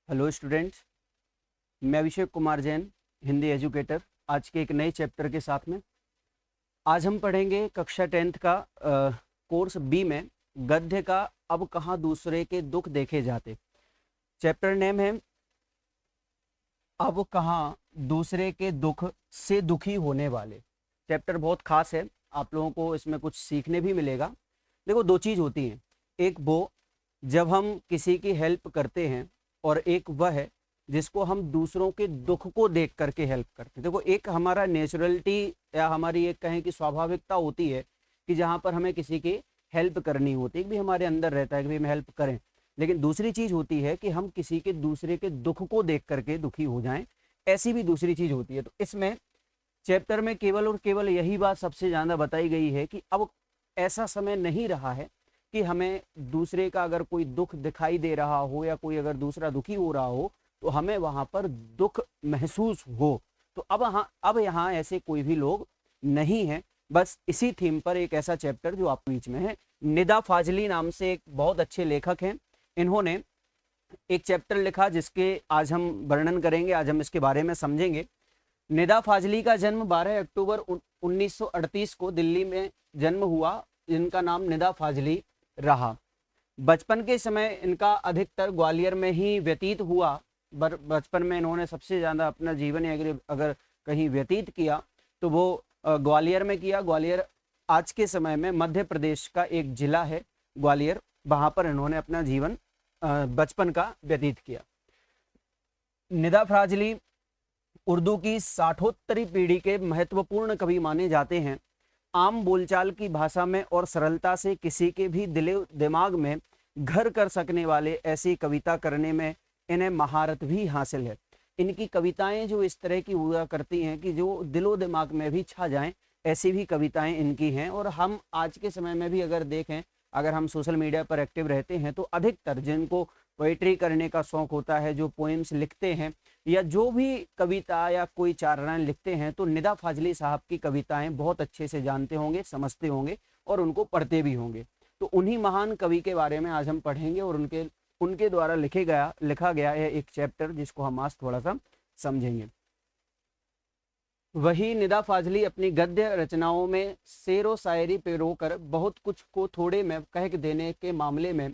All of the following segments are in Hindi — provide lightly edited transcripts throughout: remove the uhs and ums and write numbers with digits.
हेलो स्टूडेंट्स, मैं अभिषेक कुमार जैन, हिंदी एजुकेटर, आज के एक नए चैप्टर के साथ में। आज हम पढ़ेंगे कक्षा 10th का कोर्स बी में गद्य का अब कहाँ दूसरे के दुख देखे जाते। चैप्टर नेम है अब कहाँ दूसरे के दुख से दुखी होने वाले। चैप्टर बहुत खास है, आप लोगों को इसमें कुछ सीखने भी मिलेगा। देखो, दो चीज़ होती हैं, एक वो जब हम किसी की हेल्प करते हैं और एक वह है जिसको हम दूसरों के दुख को देख करके हेल्प करते हैं। देखो, एक हमारा नेचुरलिटी या हमारी एक कहें कि स्वाभाविकता होती है कि जहाँ पर हमें किसी की हेल्प करनी होती है, भी हमारे अंदर रहता है कि भाई हम हेल्प करें। लेकिन दूसरी चीज़ होती है कि हम किसी के दूसरे के दुख को देख करके दुखी हो जाएं, ऐसी भी दूसरी चीज़ होती है। तो इसमें चैप्टर में केवल और केवल यही बात सबसे ज़्यादा बताई गई है कि अब ऐसा समय नहीं रहा है कि हमें दूसरे का अगर कोई दुख दिखाई दे रहा हो या कोई अगर दूसरा दुखी हो रहा हो तो हमें वहां पर दुख महसूस हो। तो अब यहाँ ऐसे कोई भी लोग नहीं है। बस इसी थीम पर एक ऐसा चैप्टर जो आप बीच में है। निदा फाजली नाम से एक बहुत अच्छे लेखक हैं, इन्होंने एक चैप्टर लिखा जिसके आज हम वर्णन करेंगे, आज हम इसके बारे में समझेंगे। निदा फाजली का जन्म 12 अक्टूबर 1938 को दिल्ली में जन्म हुआ। इनका नाम निदा फाजली रहा। बचपन के समय इनका अधिकतर ग्वालियर में ही व्यतीत हुआ। बचपन में इन्होंने सबसे ज़्यादा अपना जीवन अगर कहीं व्यतीत किया तो वो ग्वालियर में किया। ग्वालियर आज के समय में मध्य प्रदेश का एक जिला है ग्वालियर, वहाँ पर इन्होंने अपना जीवन बचपन का व्यतीत किया। निदा फाजली उर्दू की साठोत्तरी पीढ़ी के महत्वपूर्ण कवि माने जाते हैं। आम बोलचाल की भाषा में और सरलता से किसी के भी दिले दिमाग में घर कर सकने वाले ऐसी कविता करने में इन्हें महारत भी हासिल है। इनकी कविताएं जो इस तरह की हुआ करती हैं कि जो दिलो दिमाग में भी छा जाएं, ऐसी भी कविताएं इनकी हैं। और हम आज के समय में भी अगर देखें, अगर हम सोशल मीडिया पर एक्टिव रहते हैं तो अधिकतर जिनको पोइट्री करने का शौक होता है, जो पोएम्स लिखते हैं या जो भी कविता या कोई चार लाइन लिखते हैं, तो निदा फाजली साहब की कविताएं बहुत अच्छे से जानते होंगे, समझते होंगे और उनको पढ़ते भी होंगे। तो उन्हीं महान कवि के बारे में आज हम पढ़ेंगे और उनके उनके द्वारा लिखा गया है एक चैप्टर जिसको हम आज थोड़ा सा समझेंगे। वही निदा फाजली अपनी गद्य रचनाओं में शेरो शायरी पिरोकर बहुत कुछ को थोड़े में कह देने के मामले में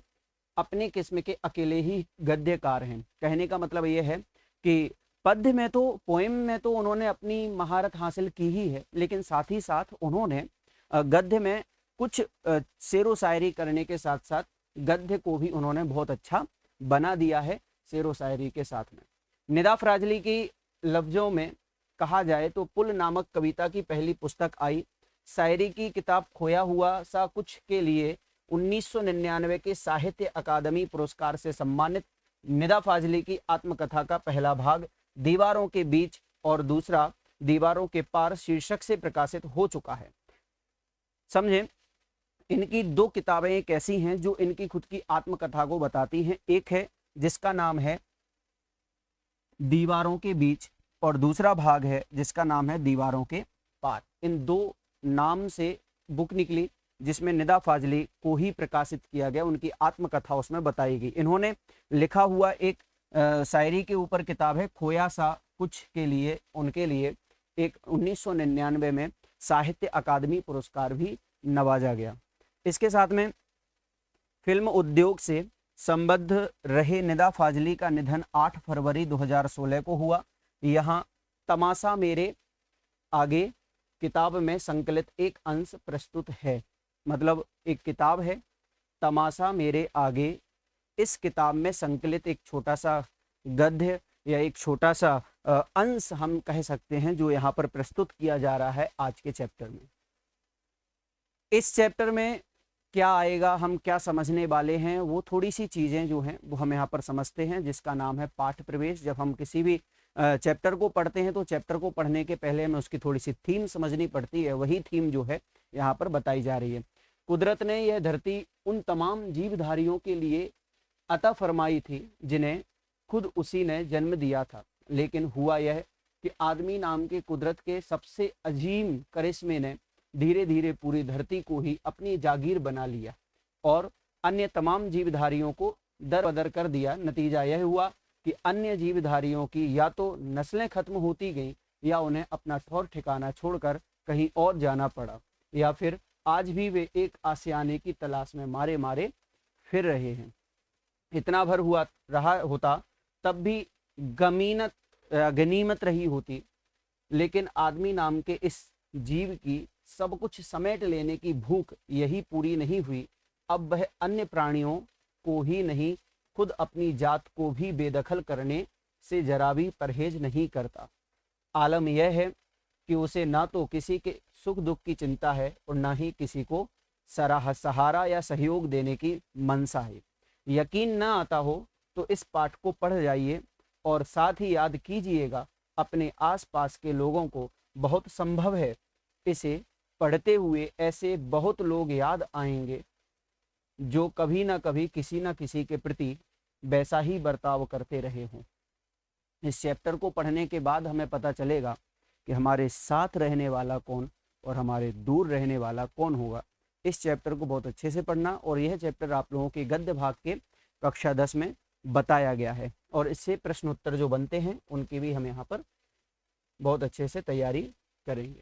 अपनी किस्म के अकेले ही गद्यकार हैं। कहने का मतलब ये है कि पद्य में तो पोएम में तो उन्होंने अपनी महारत हासिल की ही है, लेकिन साथ ही साथ उन्होंने गद्य में कुछ शेरो शायरी करने के साथ साथ गद्य को भी उन्होंने बहुत अच्छा बना दिया है शेरो शायरी के साथ में। निदा फाजली की लफ्जों में कहा जाए तो पुल नामक कविता की पहली पुस्तक आई। शायरी की किताब खोया हुआ सा कुछ के लिए 1999 के साहित्य अकादमी पुरस्कार से सम्मानित निदा फाजली की आत्मकथा का पहला भाग दीवारों के बीच और दूसरा दीवारों के पार शीर्षक से प्रकाशित हो चुका है। समझें, इनकी दो किताबें एक ऐसी हैं जो इनकी खुद की आत्मकथा को बताती हैं। एक है जिसका नाम है दीवारों के बीच और दूसरा भाग है जिसका नाम है दीवारों के पार। इन दो नाम से बुक निकली जिसमें निदा फाजली को ही प्रकाशित किया गया, उनकी आत्मकथा उसमें बताई गई। इन्होंने लिखा हुआ एक शायरी के ऊपर किताब है खोया सा कुछ के लिए, उनके लिए एक 1999 में साहित्य अकादमी पुरस्कार भी नवाजा गया। इसके साथ में फिल्म उद्योग से संबद्ध रहे निदा फाजली का निधन 8 फरवरी 2016 को हुआ। यहाँ तमाशा मेरे आगे किताब में संकलित एक अंश प्रस्तुत है। मतलब एक किताब है तमाशा मेरे आगे, इस किताब में संकलित एक छोटा सा गद्य या एक छोटा सा अंश हम कह सकते हैं जो यहाँ पर प्रस्तुत किया जा रहा है आज के चैप्टर में। इस चैप्टर में क्या आएगा, हम क्या समझने वाले हैं, वो थोड़ी सी चीज़ें जो हैं वो हम यहाँ पर समझते हैं, जिसका नाम है पाठ प्रवेश। जब हम किसी भी चैप्टर को पढ़ते हैं तो चैप्टर को पढ़ने के पहले हमें उसकी थोड़ी सी थीम समझनी पड़ती है। वही थीम जो है यहाँ पर बताई जा रही है। कुदरत ने यह धरती उन तमाम जीवधारियों के लिए अता फरमाई थी जिन्हें खुद उसी ने जन्म दिया था, लेकिन हुआ यह कि आदमी नाम के कुदरत के सबसे अजीम करिश्मे ने धीरे धीरे पूरी धरती को ही अपनी जागीर बना लिया और अन्य तमाम जीवधारियों को दर बदर कर दिया। नतीजा यह हुआ कि अन्य जीवधारियों की या तो नस्लें खत्म होती गईं या उन्हें अपना ठौर ठिकाना छोड़कर कहीं और जाना पड़ा, या फिर आज भी वे एक आसियाने की तलाश में मारे मारे फिर रहे हैं। इतना भर हुआ रहा होता तब भी गमीनत गनीमत रही होती, लेकिन आदमी नाम के इस जीव की सब कुछ समेट लेने की भूख यही पूरी नहीं हुई। अब वह अन्य प्राणियों को ही नहीं, खुद अपनी जात को भी बेदखल करने से जरा भी परहेज नहीं करता। आलम यह है कि उसे ना तो किसी के सुख दुख की चिंता है और ना ही किसी को सहारा या सहयोग देने की मनसा है। यकीन ना आता हो तो इस पाठ को पढ़ जाइए और साथ ही याद कीजिएगा अपने आसपास के लोगों को। बहुत संभव है इसे पढ़ते हुए ऐसे बहुत लोग याद आएंगे जो कभी ना कभी किसी ना किसी के प्रति वैसा ही बर्ताव करते रहे हों। इस चैप्टर को पढ़ने के बाद हमें पता चलेगा कि हमारे साथ रहने वाला कौन और हमारे दूर रहने वाला कौन होगा। इस चैप्टर को बहुत अच्छे से पढ़ना, और यह चैप्टर आप लोगों के गद्य भाग के कक्षा 10 में बताया गया है, और इससे प्रश्न उत्तर जो बनते हैं उनकी भी हम यहाँ पर बहुत अच्छे से तैयारी करेंगे।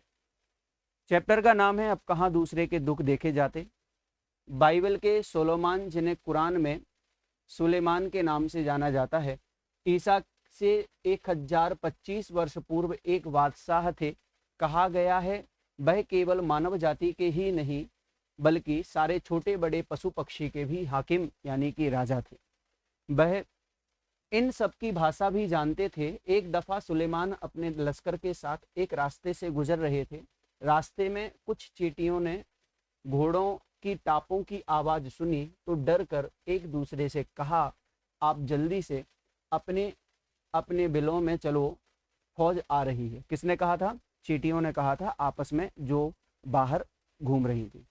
चैप्टर का नाम है अब कहाँ दूसरे के दुख देखे जाते। बाइबल के सोलोमान, जिन्हें कुरान में सुलेमान के नाम से जाना जाता है, ईसा से 1025 वर्ष पूर्व एक बादशाह थे। कहा गया है वह केवल मानव जाति के ही नहीं बल्कि सारे छोटे बड़े पशु पक्षी के भी हाकिम यानी कि राजा थे। वह इन सब की भाषा भी जानते थे। एक दफ़ा सुलेमान अपने लश्कर के साथ एक रास्ते से गुजर रहे थे। रास्ते में कुछ चींटियों ने घोड़ों की टापों की आवाज़ सुनी तो डर कर एक दूसरे से कहा, आप जल्दी से अपने अपने बिलों में चलो, फौज आ रही है। किसने कहा था? चींटियों ने कहा था आपस में, जो बाहर घूम रही थी।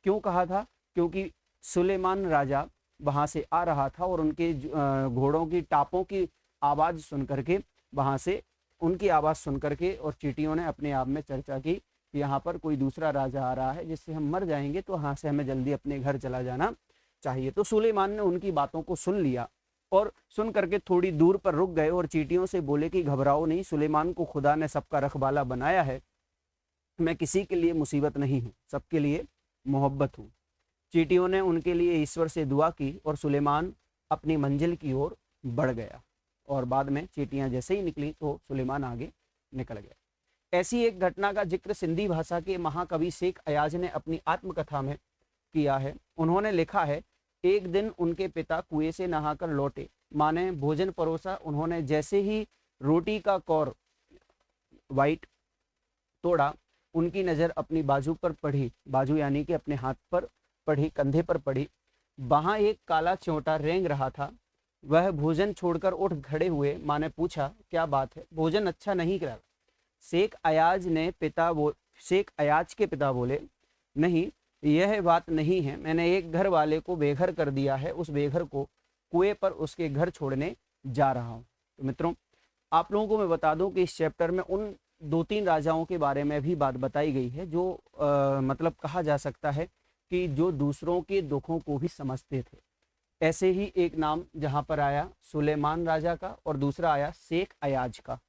क्यों कहा था? क्योंकि सुलेमान राजा वहाँ से आ रहा था और उनके घोड़ों की टापों की आवाज़ सुन करके, वहाँ से उनकी आवाज़ सुन करके, और चींटियों ने अपने आप में चर्चा की कि यहाँ पर कोई दूसरा राजा आ रहा है जिससे हम मर जाएंगे, तो यहाँ से हमें जल्दी अपने घर चला जाना चाहिए। तो सुलेमान ने उनकी बातों को सुन लिया और सुन करके थोड़ी दूर पर रुक गए और चींटियों से बोले कि घबराओ नहीं, सुलेमान को खुदा ने सबका रखवाला बनाया है। मैं किसी के लिए मुसीबत नहीं हूँ, सबके लिए मोहब्बत हूँ। चींटियों ने उनके लिए ईश्वर से दुआ की और सुलेमान अपनी मंजिल की ओर बढ़ गया, और बाद में चींटियां जैसे ही निकली तो सुलेमान आगे निकल गया। ऐसी एक घटना का जिक्र सिंधी भाषा के महाकवि शेख अयाज ने अपनी आत्मकथा में किया है। उन्होंने लिखा है, एक दिन उनके पिता कुएं से नहाकर लौटे। माँ ने भोजन परोसा। उन्होंने जैसे ही रोटी का कौर वाइट तोड़ा, उनकी नज़र अपनी बाजू पर पड़ी, बाजू यानी कि अपने हाथ पर पड़ी, कंधे पर पड़ी। वहाँ एक काला च्योंटा रेंग रहा था। वह भोजन छोड़कर उठ खड़े हुए। माँ ने पूछा, क्या बात है, भोजन अच्छा नहीं लगा? शेख अयाज के पिता बोले, नहीं, यह बात नहीं है। मैंने एक घर वाले को बेघर कर दिया है। उस बेघर को कुएं पर उसके घर छोड़ने जा रहा हूँ। तो मित्रों, आप लोगों को मैं बता दूं कि इस चैप्टर में उन 2-3 राजाओं के बारे में भी बात बताई गई है जो मतलब कहा जा सकता है कि जो दूसरों के दुखों को भी समझते थे। ऐसे ही एक नाम जहाँ पर आया सुलेमान राजा का, और दूसरा आया शेख अयाज का।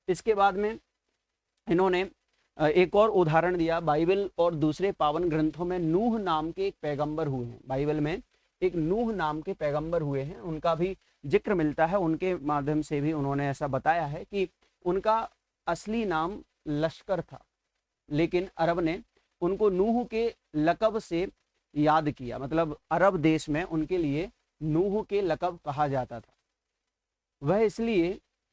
इसके बाद में इन्होंने एक और उदाहरण दिया। बाइबल और दूसरे पावन ग्रंथों में नूह नाम के एक पैगंबर हुए हैं। बाइबल में एक नूह नाम के पैगंबर हुए हैं, उनका भी जिक्र मिलता है। उनके माध्यम से भी उन्होंने ऐसा बताया है कि उनका असली नाम लश्कर था, लेकिन अरब ने उनको नूह के लक़ब से याद किया। मतलब अरब देश में उनके लिए नूह के लक़ब कहा जाता था। वह इसलिए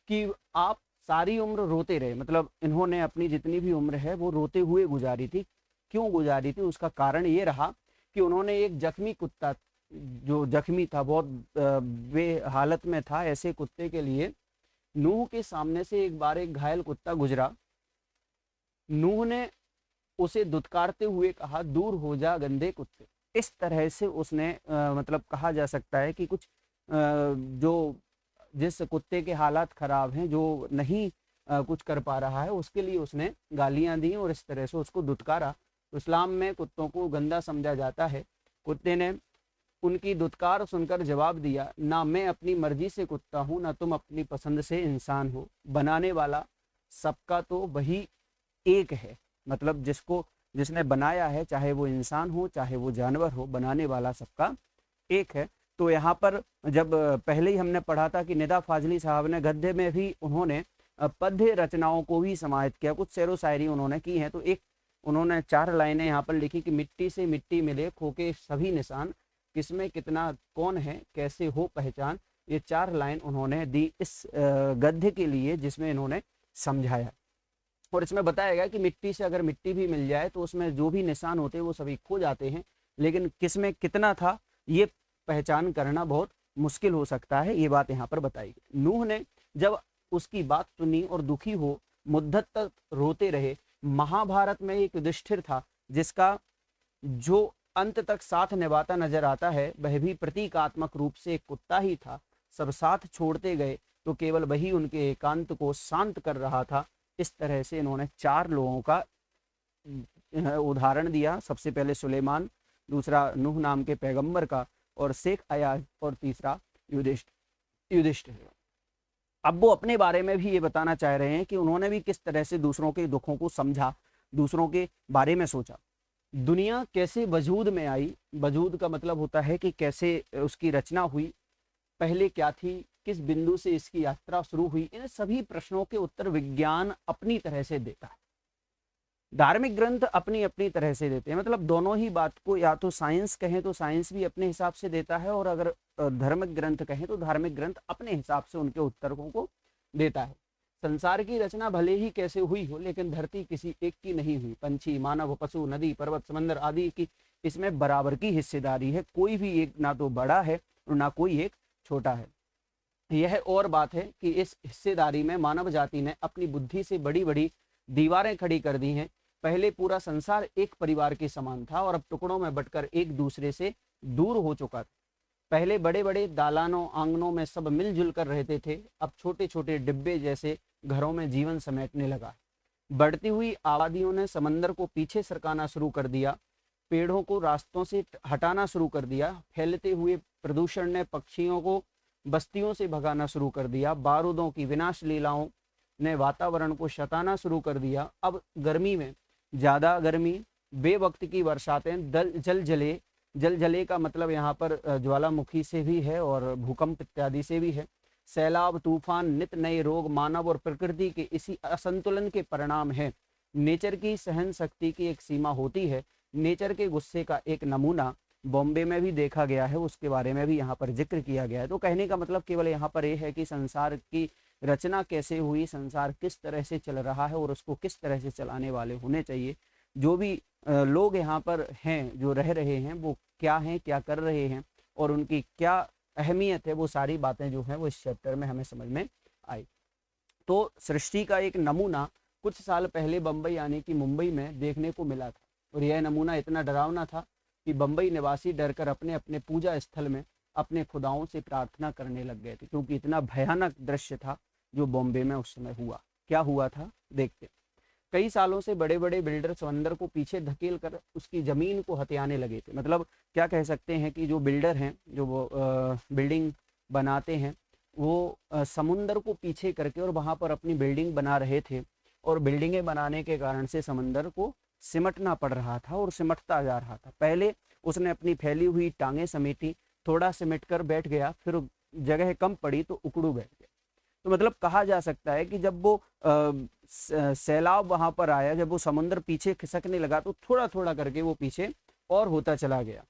कि आप सारी उम्र रोते रहे। मतलब इन्होंने अपनी जितनी भी उम्र है वो रोते हुए गुजारी थी। क्यों गुजारी थी? उसका कारण ये रहा कि उन्होंने एक जख्मी कुत्ता, जो जख्मी था, बहुत बेहालत में था, ऐसे कुत्ते के लिए नूह के सामने से एक बार एक घायल कुत्ता गुजरा। नूह ने उसे दुत्कारते हुए कहा, दूर हो जा गंदे कुत्ते। इस तरह से उसने मतलब कहा जा सकता है कि कुछ जो जिस कुत्ते के हालात ख़राब हैं, जो नहीं कुछ कर पा रहा है, उसके लिए उसने गालियां दी और इस तरह से उसको दुत्कारा। तो इस्लाम में कुत्तों को गंदा समझा जाता है। कुत्ते ने उनकी दुत्कार सुनकर जवाब दिया, ना मैं अपनी मर्जी से कुत्ता हूं, ना तुम अपनी पसंद से इंसान हो। बनाने वाला सबका तो वही एक है। मतलब जिसने बनाया है, चाहे वो इंसान हो चाहे वो जानवर हो, बनाने वाला सबका एक है। तो यहाँ पर जब पहले ही हमने पढ़ा था कि निदा फाजली साहब ने गद्य में भी उन्होंने पद्य रचनाओं को भी समाहित किया, कुछ शेरो शायरी उन्होंने की है। तो एक उन्होंने 4 लाइनें यहाँ पर लिखी कि मिट्टी से मिट्टी मिले खो के सभी निशान, किसमें कितना कौन है कैसे हो पहचान। ये 4 लाइन उन्होंने दी इस गद्य के लिए, जिसमें इन्होंने समझाया। और इसमें बताया गया कि मिट्टी से अगर मिट्टी भी मिल जाए तो उसमें जो भी निशान होते हैं वो सभी खो जाते हैं, लेकिन किसमें कितना था ये पहचान करना बहुत मुश्किल हो सकता है। ये बात यहाँ पर बताई गई। नूह ने जब उसकी बात सुनी और दुखी हो मुद्दत तक रोते रहे। महाभारत में एक युधिष्ठिर था जिसका जो अंत तक साथ निभाता नजर आता है, वह भी प्रतीकात्मक रूप से एक कुत्ता ही था। सब साथ छोड़ते गए तो केवल वही उनके एकांत को शांत कर रहा था। इस तरह से इन्होंने 4 लोगों का उदाहरण दिया। सबसे पहले सुलेमान, दूसरा नूह नाम के पैगंबर का, और शेख अयाज, और तीसरा युधिष्ठिर। अब वो अपने बारे में भी ये बताना चाह रहे हैं कि उन्होंने भी किस तरह से दूसरों के दुखों को समझा, दूसरों के बारे में सोचा। दुनिया कैसे वजूद में आई, वजूद का मतलब होता है कि कैसे उसकी रचना हुई, पहले क्या थी, किस बिंदु से इसकी यात्रा शुरू हुई, इन सभी प्रश्नों के उत्तर विज्ञान अपनी तरह से देता है। धार्मिक ग्रंथ अपनी अपनी तरह से देते हैं। मतलब दोनों ही बात को, या तो साइंस कहें तो साइंस भी अपने हिसाब से देता है, और अगर धार्मिक ग्रंथ कहें तो धार्मिक ग्रंथ अपने हिसाब से उनके उत्तरों को देता है। संसार की रचना भले ही कैसे हुई हो, लेकिन धरती किसी एक की नहीं हुई। पंछी, मानव, पशु, नदी, पर्वत, समंदर आदि की इसमें बराबर की हिस्सेदारी है। कोई भी एक ना तो बड़ा है और ना कोई एक छोटा है। यह और बात है कि इस हिस्सेदारी में मानव जाति ने अपनी बुद्धि से बड़ी बड़ी दीवारें खड़ी कर दी हैं। पहले पूरा संसार एक परिवार के समान था और अब टुकड़ों में बंटकर एक दूसरे से दूर हो चुका था। पहले बड़े बड़े दालानों आंगनों में सब मिलजुल कर रहते थे, अब छोटे छोटे डिब्बे जैसे घरों में जीवन समेटने लगा। बढ़ती हुई आबादियों ने समंदर को पीछे सरकाना शुरू कर दिया, पेड़ों को रास्तों से हटाना शुरू कर दिया। फैलते हुए प्रदूषण ने पक्षियों को बस्तियों से भगाना शुरू कर दिया। बारूदों की विनाश लीलाओं ने वातावरण को शताना शुरू कर दिया। अब गर्मी में ज़्यादा गर्मी, बेवक्त की बरसातें, जल जले का मतलब यहाँ पर ज्वालामुखी से भी है और भूकंप इत्यादि से भी है। सैलाब, तूफान, नित नए रोग मानव और प्रकृति के इसी असंतुलन के परिणाम है। नेचर की सहन शक्ति की एक सीमा होती है। नेचर के गुस्से का एक नमूना बॉम्बे में भी देखा गया है, उसके बारे में भी यहाँ पर जिक्र किया गया है। तो कहने का मतलब केवल यहाँ पर यह है कि संसार की रचना कैसे हुई, संसार किस तरह से चल रहा है और उसको किस तरह से चलाने वाले होने चाहिए। जो भी लोग यहाँ पर हैं, जो रह रहे हैं, वो क्या हैं, क्या कर रहे हैं और उनकी क्या अहमियत है, वो सारी बातें जो हैं वो इस चैप्टर में हमें समझ में आई। तो सृष्टि का एक नमूना कुछ साल पहले बम्बई यानी कि मुंबई में देखने को मिला था, और यह नमूना इतना डरावना था कि बम्बई निवासी डरकर अपने अपने पूजा स्थल में अपने खुदाओं से प्रार्थना करने लग गए थे, क्योंकि इतना भयानक दृश्य था जो बॉम्बे में उस समय हुआ। क्या हुआ था देखते। कई सालों से बड़े बड़े बिल्डर समंदर को पीछे धकेल कर उसकी जमीन को हथियाने लगे थे। मतलब क्या कह सकते हैं कि जो बिल्डर हैं, जो वो बिल्डिंग बनाते हैं, वो समुंदर को पीछे करके और वहाँ पर अपनी बिल्डिंग बना रहे थे, और बिल्डिंगें बनाने के कारण से समंदर को सिमटना पड़ रहा था और सिमटता जा रहा था। पहले उसने अपनी फैली हुई टांगें समेटी, थोड़ा सिमट कर बैठ गया, फिर जगह कम पड़ी तो उकड़ू बैठ गया। तो मतलब कहा जा सकता है कि जब वो सैलाब वहां पर आया, जब वो समुद्र पीछे खिसकने लगा, तो थोड़ा थोड़ा करके वो पीछे और होता चला गया।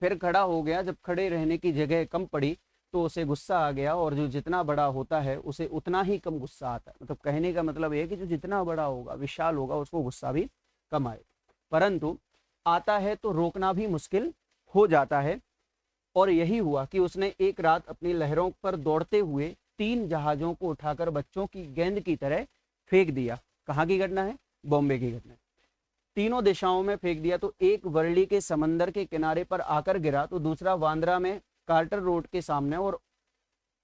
फिर खड़ा हो गया, जब खड़े रहने की जगह कम पड़ी तो उसे गुस्सा आ गया, और जो जितना बड़ा होता है उसे उतना ही कम गुस्सा आता है। मतलब कहने का मतलब ये है कि जो जितना बड़ा होगा, विशाल होगा, उसको गुस्सा भी कम आएगा। परंतु आता है तो रोकना भी मुश्किल हो जाता है, और यही हुआ कि उसने एक रात अपनी लहरों पर दौड़ते हुए 3 जहाजों को उठाकर बच्चों की गेंद की तरह फेंक दिया। कहाँ की घटना है? बॉम्बे की घटना। तीनों दिशाओं में फेंक दिया। तो एक वर्ली के समंदर के किनारे पर आकर गिरा, तो दूसरा बांद्रा में कार्टर रोड के सामने,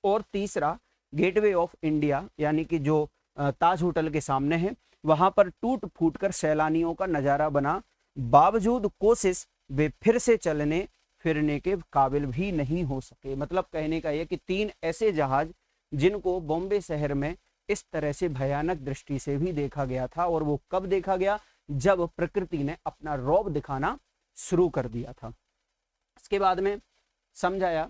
और तीसरा गेटवे ऑफ इंडिया यानी कि जो ताज होटल के सामने है, वहां पर टूट फूट कर सैलानियों का नजारा बना। बावजूद कोशिश वे फिर फिरने के काबिल भी नहीं हो सके। मतलब कहने का यह कि 3 ऐसे जहाज जिनको बॉम्बे शहर में इस तरह से भयानक दृष्टि से भी देखा गया था, और वो कब देखा गया, जब प्रकृति ने अपना रौब दिखाना शुरू कर दिया था। इसके बाद में समझाया,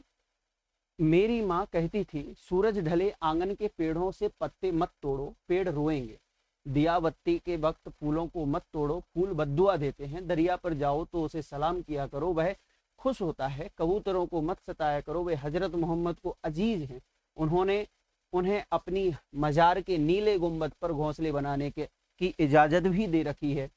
मेरी माँ कहती थी सूरज ढले आंगन के पेड़ों से पत्ते मत तोड़ो, पेड़ रोएंगे। दिया बत्ती के वक्त फूलों को मत तोड़ो, फूल बद्दुआ देते हैं। दरिया पर जाओ तो उसे सलाम किया करो, वह खुश होता है। कबूतरों को मत सताया करो, वे हजरत मोहम्मद को अजीज हैं, उन्होंने उन्हें अपनी मजार के नीले गुंबद पर घोंसले बनाने की इजाजत भी दे रखी है।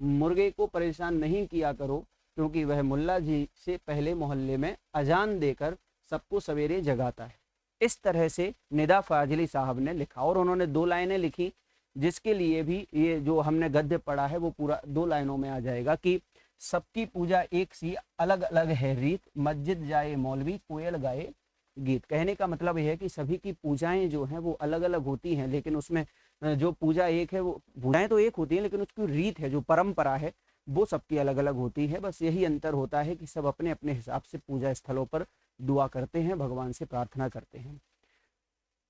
मुर्गे को परेशान नहीं किया करो, क्योंकि वह मुल्ला जी से पहले मोहल्ले में अजान देकर सबको सवेरे जगाता है। इस तरह से निदा फाजली साहब ने लिखा, और उन्होंने 2 लाइनें लिखी, जिसके लिए भी ये जो हमने गद्य पढ़ा है वो पूरा 2 लाइनों में आ जाएगा कि सबकी पूजा एक सी, अलग अलग है रीत, मस्जिद जाए मौलवी, कोयल गाए गीत। कहने का मतलब यह है कि सभी की पूजाएं जो हैं वो अलग अलग होती हैं, लेकिन उसमें जो पूजा एक है, वो पूजाएं तो एक होती हैं, लेकिन उसकी रीत है, जो परंपरा है, वो सबकी अलग अलग होती है। बस यही अंतर होता है कि सब अपने अपने हिसाब से पूजा स्थलों पर दुआ करते हैं, भगवान से प्रार्थना करते हैं।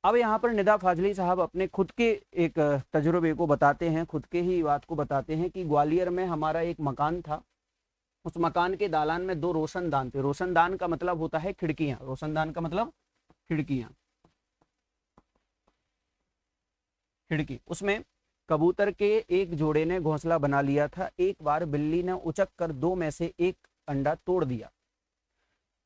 अब यहाँ पर निदा फाजली साहब अपने खुद के एक तजुर्बे को बताते हैं, खुद के ही बात को बताते हैं कि ग्वालियर में हमारा एक मकान था, उस मकान के दालान में 2 रोशनदान थे। रोशनदान का मतलब होता है खिड़कियां, रोशनदान का मतलब खिड़कियां, खिड़की। उसमें कबूतर के एक जोड़े ने घोंसला बना लिया था। एक बार बिल्ली ने उचक कर 2 में से एक अंडा तोड़ दिया।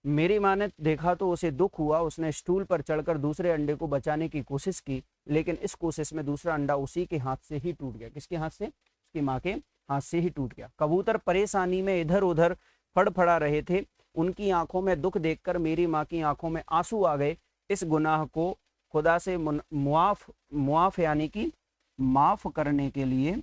मेरी माँ ने देखा तो उसे दुख हुआ, उसने स्टूल पर चढ़कर दूसरे अंडे को बचाने की कोशिश की, लेकिन इस कोशिश में दूसरा अंडा उसी के हाथ से ही टूट गया। किसके हाथ से? उसकी माँ के हाथ से ही टूट गया। कबूतर परेशानी में इधर उधर फड़फड़ा रहे थे। उनकी आंखों में दुख देखकर मेरी माँ की आंखों में आंसू आ गए। इस गुनाह को खुदा से मुआफ यानी कि माफ करने के लिए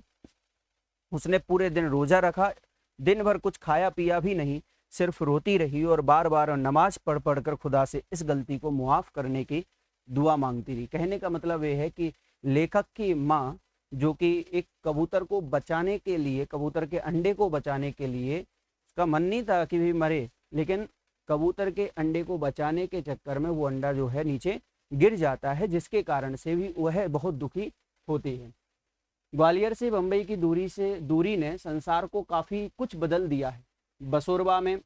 उसने पूरे दिन रोजा रखा। दिन भर कुछ खाया पिया भी नहीं, सिर्फ रोती रही और बार बार नमाज पढ़ पढ़ कर खुदा से इस गलती को मुआफ करने की दुआ मांगती रही। कहने का मतलब यह है कि लेखक की माँ, जो कि एक कबूतर को बचाने के लिए, कबूतर के अंडे को बचाने के लिए, उसका मन नहीं था कि भी मरे, लेकिन कबूतर के अंडे को बचाने के चक्कर में वो अंडा जो है नीचे गिर जाता है, जिसके कारण से भी वह बहुत दुखी होती है। ग्वालियर से बम्बई की दूरी ने संसार को काफ़ी कुछ बदल दिया है। बसोरबा में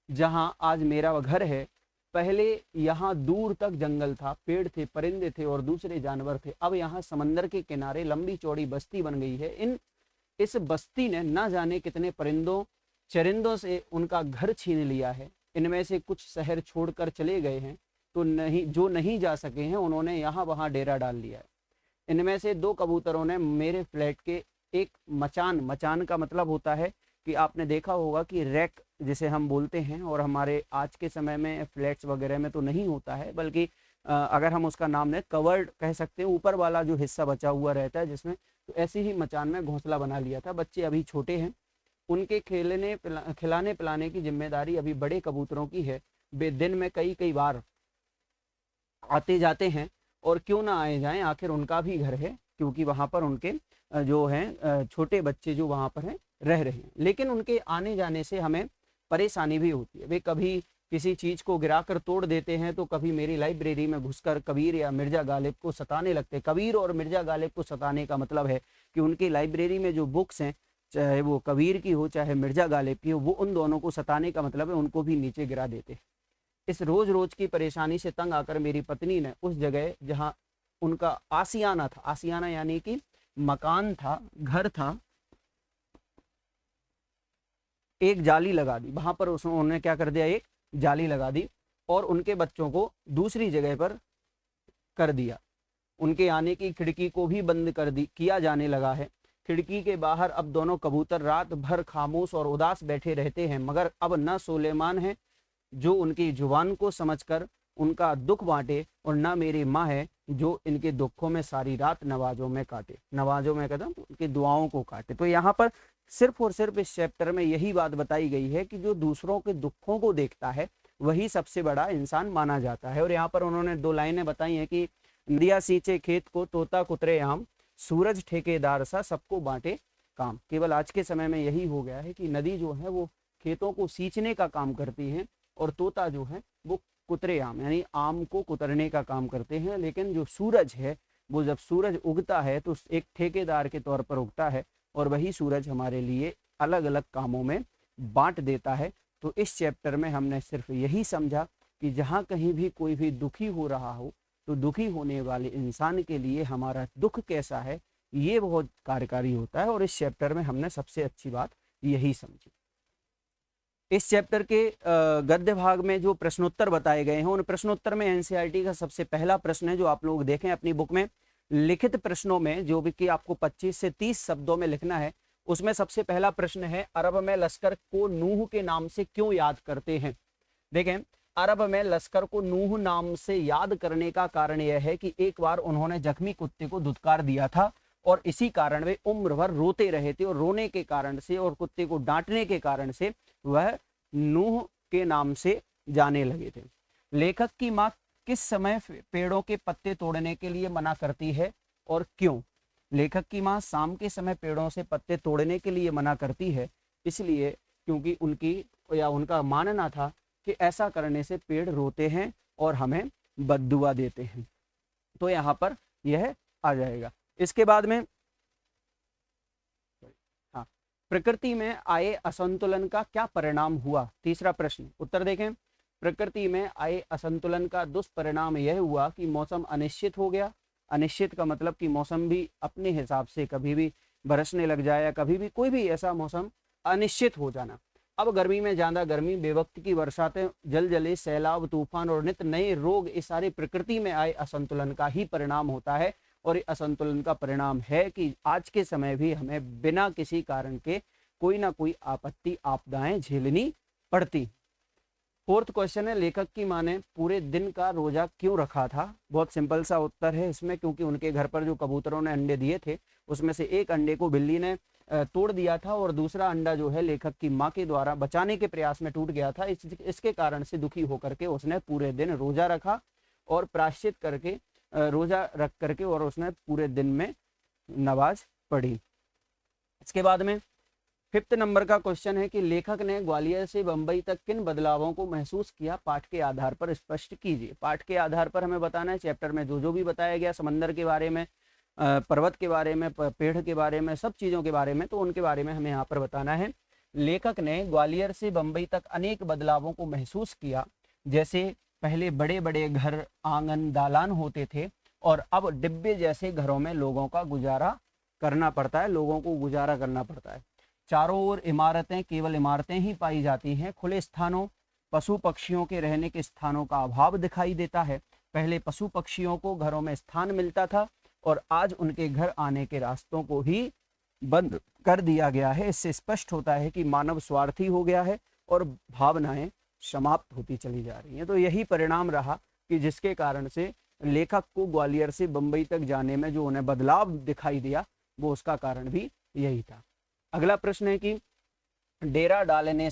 जहां आज मेरा घर है, पहले यहाँ दूर तक जंगल था, पेड़ थे, परिंदे थे और दूसरे जानवर थे। अब यहाँ समंदर के किनारे लंबी चौड़ी बस्ती बन गई है। इस बस्ती ने न जाने कितने परिंदों चरिंदों से उनका घर छीन लिया है। इनमें से कुछ शहर छोड़कर चले गए हैं, तो जो नहीं जा सके हैं उन्होंने यहाँ वहाँ डेरा डाल लिया है। इनमें से 2 कबूतरों ने मेरे फ्लैट के एक मचान का मतलब होता है कि आपने देखा होगा कि रैक जिसे हम बोलते हैं, और हमारे आज के समय में फ्लैट्स वगैरह में तो नहीं होता है, बल्कि अगर हम उसका नाम लें कवर्ड कह सकते हैं, ऊपर वाला जो हिस्सा बचा हुआ रहता है जिसमें, तो ऐसे ही मचान में घोंसला बना लिया था। बच्चे अभी छोटे हैं, उनके खिलाने पिलाने की जिम्मेदारी अभी बड़े कबूतरों की है। वे दिन में कई बार आते जाते हैं, और क्यों ना आए जाएं, आखिर उनका भी घर है, क्योंकि वहाँ पर उनके जो हैं छोटे बच्चे जो वहाँ पर हैं रह रहे हैं। लेकिन उनके आने जाने से हमें परेशानी भी होती है। वे कभी किसी चीज़ को गिराकर तोड़ देते हैं, तो कभी मेरी लाइब्रेरी में घुसकर कबीर या मिर्ज़ा गालिब को सताने लगते हैं। कबीर और मिर्ज़ा गालिब को सताने का मतलब है कि उनकी लाइब्रेरी में जो बुक्स हैं, चाहे वो कबीर की हो चाहे मिर्ज़ा गालिब की हो, वो उन दोनों को सताने का मतलब है उनको भी नीचे गिरा देते हैं। इस रोज रोज की परेशानी से तंग आकर मेरी पत्नी ने उस जगह जहां उनका आसियाना था, आसियाना यानी कि मकान था, घर था, एक जाली लगा दी। वहां पर उन्होंने क्या कर दिया, एक जाली लगा दी और उनके बच्चों को दूसरी जगह पर कर दिया। उनके आने की खिड़की को भी बंद किया जाने लगा है। खिड़की के बाहर अब दोनों कबूतर रात भर खामोश और उदास बैठे रहते हैं, मगर अब न सुलेमान है जो उनकी जुबान को समझकर उनका दुख बांटे, और ना मेरी माँ है जो इनके दुखों में सारी रात नवाजों में काटे, नवाजों में कदम उनकी दुआओं को काटे। तो यहाँ पर सिर्फ और सिर्फ इस चैप्टर में यही बात बताई गई है कि जो दूसरों के दुखों को देखता है वही सबसे बड़ा इंसान माना जाता है। और यहाँ पर उन्होंने 2 लाइनें बताई हैं कि नदिया सींचे खेत को, तोता कुतरे आम, सूरज ठेकेदार सा सबको बांटे काम। केवल आज के समय में यही हो गया है कि नदी जो है वो खेतों को सींचने का काम करती है, और तोता जो है वो कुतरे आम यानी आम को कुतरने का काम करते हैं। लेकिन जो सूरज है वो जब सूरज उगता है तो एक ठेकेदार के तौर पर उगता है और वही सूरज हमारे लिए अलग अलग कामों में बांट देता है। तो इस चैप्टर में हमने सिर्फ यही समझा कि जहाँ कहीं भी कोई भी दुखी हो रहा हो तो दुखी होने वाले इंसान के लिए हमारा दुख कैसा है ये बहुत कार्यकारी होता है, और इस चैप्टर में हमने सबसे अच्छी बात यही समझी। इस चैप्टर के गद्य भाग में जो प्रश्नोत्तर बताए गए हैं उन प्रश्नोत्तर में एनसीईआरटी का सबसे पहला प्रश्न है जो आप लोग देखें अपनी बुक में, लिखित प्रश्नों में जो भी कि आपको 25 से 30 शब्दों में लिखना है, उसमें सबसे पहला प्रश्न है अरब में लश्कर को नूह के नाम से क्यों याद करते हैं। देखें, अरब में लश्कर को नूह नाम से याद करने का कारण यह है कि एक बार उन्होंने जख्मी कुत्ते को धुतकार दिया था और इसी कारण वे उम्र भर रोते रहे थे, और रोने के कारण से और कुत्ते को डांटने के कारण से वह नूह के नाम से जाने लगे थे। लेखक की माँ किस समय पेड़ों के पत्ते तोड़ने के लिए मना करती है और क्यों। लेखक की माँ शाम के समय पेड़ों से पत्ते तोड़ने के लिए मना करती है इसलिए क्योंकि उनका मानना था कि ऐसा करने से पेड़ रोते हैं और हमें बद्दुआ देते हैं। तो यहाँ पर यह आ जाएगा। इसके बाद में हाँ, प्रकृति में आए असंतुलन का क्या परिणाम हुआ। तीसरा प्रश्न उत्तर देखें, प्रकृति में आए असंतुलन का दुष्परिणाम यह हुआ कि मौसम अनिश्चित हो गया। अनिश्चित का मतलब कि मौसम भी अपने हिसाब से कभी भी बरसने लग जाए या कभी भी कोई भी ऐसा मौसम अनिश्चित हो जाना। अब गर्मी में ज्यादा गर्मी, बेवक्त की बरसातें, जलजले, सैलाब, तूफान और नित नए रोग, इस सारे प्रकृति में आए असंतुलन का ही परिणाम होता है। और असंतुलन का परिणाम है कि आज के समय भी हमें बिना किसी कारण के कोई ना कोई आपत्ति आपदाएं झेलनी पड़ती। फोर्थ क्वेश्चन है, लेखक की माँ ने पूरे दिन का रोजा क्यों रखा था। बहुत सिंपल सा उत्तर है इसमें, क्योंकि उनके घर पर जो कबूतरों ने अंडे दिए थे उसमें से एक अंडे को बिल्ली ने तोड़ दिया था और दूसरा अंडा जो है लेखक की माँ के द्वारा बचाने के प्रयास में टूट गया था। इसके कारण से दुखी होकर के उसने पूरे दिन रोजा रखा और प्रायश्चित करके रोजा रख करके और उसने पूरे दिन में नमाज पढ़ी। इसके बाद में फिफ्थ नंबर का क्वेश्चन है कि लेखक ने ग्वालियर से बंबई तक किन बदलावों को महसूस किया, पाठ के आधार पर स्पष्ट कीजिए। पाठ के आधार पर हमें बताना है चैप्टर में जो जो भी बताया गया, समंदर के बारे में, पर्वत के बारे में, पेड़ के बारे में, सब चीज़ों के बारे में, तो उनके बारे में हमें यहाँ पर बताना है। लेखक ने ग्वालियर से बंबई तक अनेक बदलावों को महसूस किया, जैसे पहले बड़े बड़े घर, आंगन, दालान होते थे और अब डिब्बे जैसे घरों में लोगों का गुजारा करना पड़ता है, लोगों को गुजारा करना पड़ता है। चारों ओर इमारतें, केवल इमारतें ही पाई जाती हैं। खुले स्थानों, पशु पक्षियों के रहने के स्थानों का अभाव दिखाई देता है। पहले पशु पक्षियों को घरों में स्थान मिलता था और आज उनके घर आने के रास्तों को ही बंद कर दिया गया है। इससे स्पष्ट होता है कि मानव स्वार्थी हो गया है और भावनाएं समाप्त होती चली जा रही हैं। तो यही परिणाम रहा कि जिसके कारण से लेखक को ग्वालियर से बंबई तक जाने में जो उन्हें बदलाव दिखाई दिया वो उसका कारण भी यही था। अगला प्रश्न है कि डेरा डालने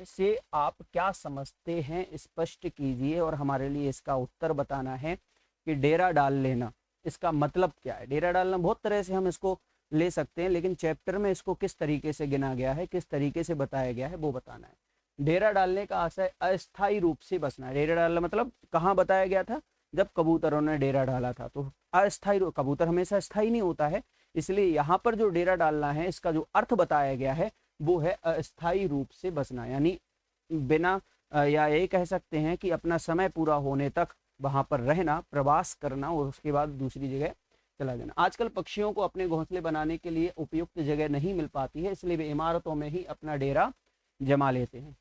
से आप क्या समझते हैं, स्पष्ट कीजिए। और हमारे लिए इसका उत्तर बताना है कि डेरा डाल लेना इसका मतलब क्या है। डेरा डालना बहुत तरह से हम इसको ले सकते हैं, लेकिन चैप्टर में इसको किस तरीके से गिना गया है, किस तरीके से बताया गया है वो बताना है। डेरा डालने का आशय अस्थायी रूप से बसना है। डेरा डालना मतलब कहाँ बताया गया था, जब कबूतरों ने डेरा डाला था। तो अस्थायी, कबूतर हमेशा स्थायी नहीं होता है, इसलिए यहाँ पर जो डेरा डालना है इसका जो अर्थ बताया गया है वो है अस्थायी रूप से बसना, यानी बिना या ये कह सकते हैं कि अपना समय पूरा होने तक वहां पर रहना, प्रवास करना और उसके बाद दूसरी जगह चला जाना। आजकल पक्षियों को अपने घोंसले बनाने के लिए उपयुक्त जगह नहीं मिल पाती है, इसलिए वे इमारतों में ही अपना डेरा जमा लेते हैं।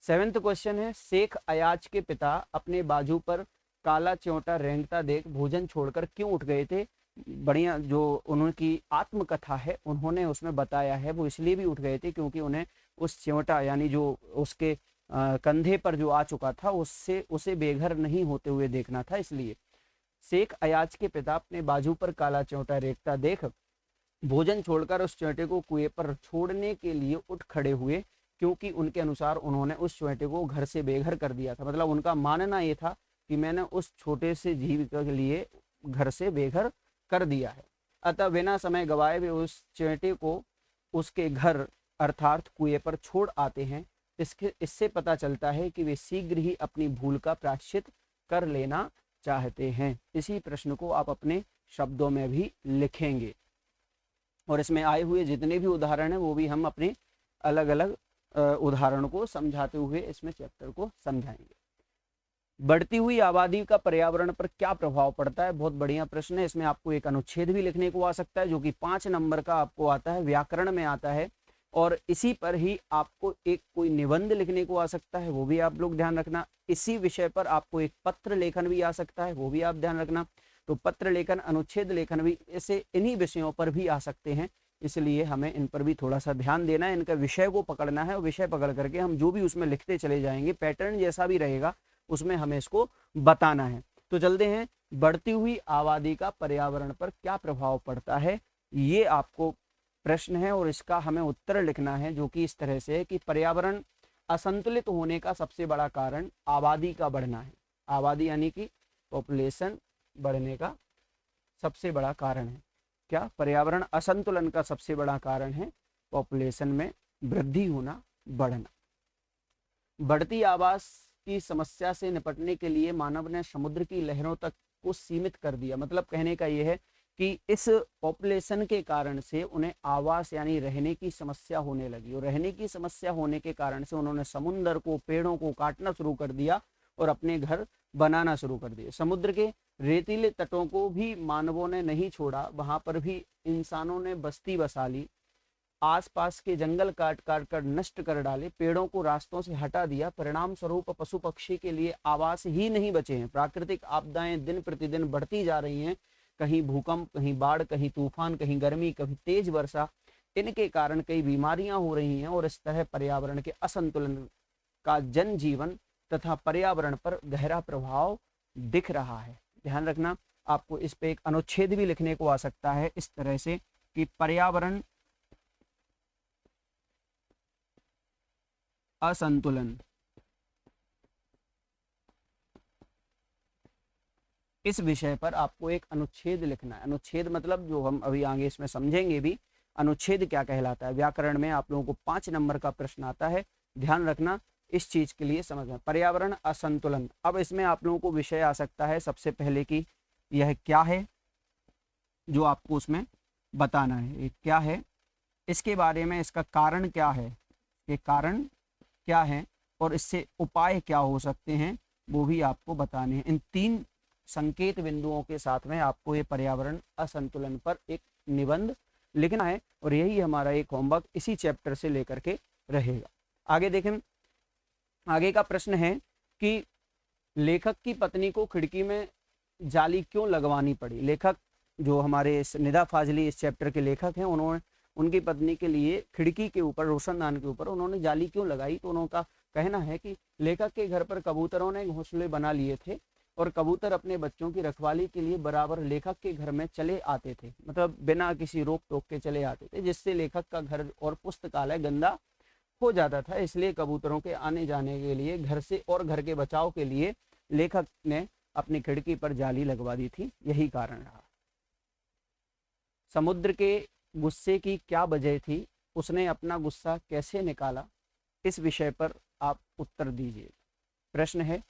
सेवेंथ क्वेश्चन है, शेख अयाज के पिता अपने बाजू पर काला च्योंटा रेंगता देख भोजन छोड़कर क्यों उठ गए थे। बढ़िया जो उनकी आत्मकथा है उन्होंने उसमें बताया है, वो इसलिए भी उठ गए थे क्योंकि उन्हें उस च्योंटा यानी जो उसके कंधे पर जो आ चुका था उससे उसे बेघर नहीं होते हुए देखना था। इसलिए शेख अयाज के पिता अपने बाजू पर काला च्योंटा रेंगता देख भोजन छोड़कर उस च्योंटे को कुएं पर छोड़ने के लिए उठ खड़े हुए, क्योंकि उनके अनुसार उन्होंने उस च्योंटे को घर से बेघर कर दिया था। मतलब उनका मानना ये था कि मैंने उस छोटे से जीव के लिए घर से बेघर कर दिया है। अतः बिना समय गवाए वे उस च्योंटे को उसके घर अर्थात कुएं पर छोड़ आते हैं इससे पता चलता है कि वे शीघ्र ही अपनी भूल का प्रायश्चित कर लेना चाहते हैं। इसी प्रश्न को आप अपने शब्दों में भी लिखेंगे और इसमें आए हुए जितने भी उदाहरण हैं वो भी हम अपने अलग अलग उदाहरण को समझाते हुए इसमें चैप्टर को समझाएंगे। बढ़ती हुई आबादी का पर्यावरण पर क्या प्रभाव पड़ता है? बहुत बढ़िया प्रश्न है। इसमें आपको एक अनुच्छेद भी लिखने को आ सकता है जो कि 5 नंबर का आपको आता है, व्याकरण में आता है, और इसी पर ही आपको एक कोई निबंध लिखने को आ सकता है, वो भी आप लोग ध्यान रखना। इसी विषय पर आपको एक पत्र लेखन भी आ सकता है, वो भी आप ध्यान रखना। तो पत्र लेखन, अनुच्छेद लेखन भी ऐसे इन्हीं विषयों पर भी आ सकते हैं, इसलिए हमें इन पर भी थोड़ा सा ध्यान देना है, इनका विषय को पकड़ना है और विषय पकड़ करके हम जो भी उसमें लिखते चले जाएंगे, पैटर्न जैसा भी रहेगा उसमें हमें इसको बताना है। तो चलते हैं, बढ़ती हुई आबादी का पर्यावरण पर क्या प्रभाव पड़ता है, ये आपको प्रश्न है और इसका हमें उत्तर लिखना है, जो कि इस तरह से है कि पर्यावरण असंतुलित होने का सबसे बड़ा कारण आबादी का बढ़ना है। आबादी यानी कि पॉपुलेशन बढ़ने का सबसे बड़ा कारण है। क्या? पर्यावरण असंतुलन का सबसे बड़ा कारण है पॉपुलेशन में वृद्धि होना, बढ़ना। बढ़ती आवास की समस्या से निपटने के लिए मानव ने समुद्र की लहरों तक को सीमित कर दिया। मतलब कहने का यह है कि इस पॉपुलेशन के कारण से उन्हें आवास यानी रहने की समस्या होने लगी, और रहने की समस्या होने के कारण से उन्होंने समुद्र को, पेड़ों को काटना शुरू कर दिया और अपने घर बनाना शुरू कर दिए। समुद्र के रेतीले तटों को भी मानवों ने नहीं छोड़ा, वहां पर भी इंसानों ने बस्ती बसा ली, आसपास के जंगल काट काट कर नष्ट कर डाले, पेड़ों को रास्तों से हटा दिया। परिणाम स्वरूप पशु पक्षी के लिए आवास ही नहीं बचे हैं। प्राकृतिक आपदाएं दिन प्रतिदिन बढ़ती जा रही हैं, कहीं भूकंप, कहीं बाढ़, कहीं तूफान, कहीं गर्मी, कहीं तेज वर्षा। इनके कारण कई बीमारियां हो रही हैं और इस तरह पर्यावरण के असंतुलन का जनजीवन तथा पर्यावरण पर गहरा प्रभाव दिख रहा है। ध्यान रखना, आपको इस पे एक अनुच्छेद भी लिखने को आ सकता है इस तरह से कि पर्यावरण असंतुलन, इस विषय पर आपको एक अनुच्छेद लिखना है। अनुच्छेद मतलब जो हम अभी आगे इसमें समझेंगे भी, अनुच्छेद क्या कहलाता है। व्याकरण में आप लोगों को 5 नंबर का प्रश्न आता है, ध्यान रखना इस चीज के लिए समझना। पर्यावरण असंतुलन, अब इसमें आप लोगों को विषय आ सकता है सबसे पहले कि यह क्या है, जो आपको उसमें बताना है। ये क्या है, इसके बारे में, इसका कारण क्या है, ये कारण क्या है और इससे उपाय क्या हो सकते हैं, वो भी आपको बताने हैं। इन 3 संकेत बिंदुओं के साथ में आपको ये पर्यावरण असंतुलन पर एक निबंध लिखना है और यही हमारा एक होमवर्क इसी चैप्टर से लेकर के रहेगा। आगे देखें, आगे का प्रश्न है कि लेखक की पत्नी को खिड़की में जाली क्यों लगवानी पड़ी। लेखक जो हमारे निदा फाजली इस चैप्टर के लेखक हैं, उन्होंने उनकी पत्नी के लिए खिड़की के ऊपर, रोशनदान के ऊपर उन्होंने जाली क्यों लगाई। तो उनका कहना है कि लेखक के घर पर कबूतरों ने घोंसले बना लिए थे और कबूतर अपने बच्चों की रखवाली के लिए बराबर लेखक के घर में चले आते थे, मतलब बिना किसी रोक टोक के चले आते थे, जिससे लेखक का घर और पुस्तकालय गंदा हो जाता था। इसलिए कबूतरों के आने जाने के लिए घर से और घर के बचाव के लिए लेखक ने अपनी खिड़की पर जाली लगवा दी थी, यही कारण रहा। समुद्र के गुस्से की क्या वजह थी, उसने अपना गुस्सा कैसे निकाला, इस विषय पर आप उत्तर दीजिए। प्रश्न है,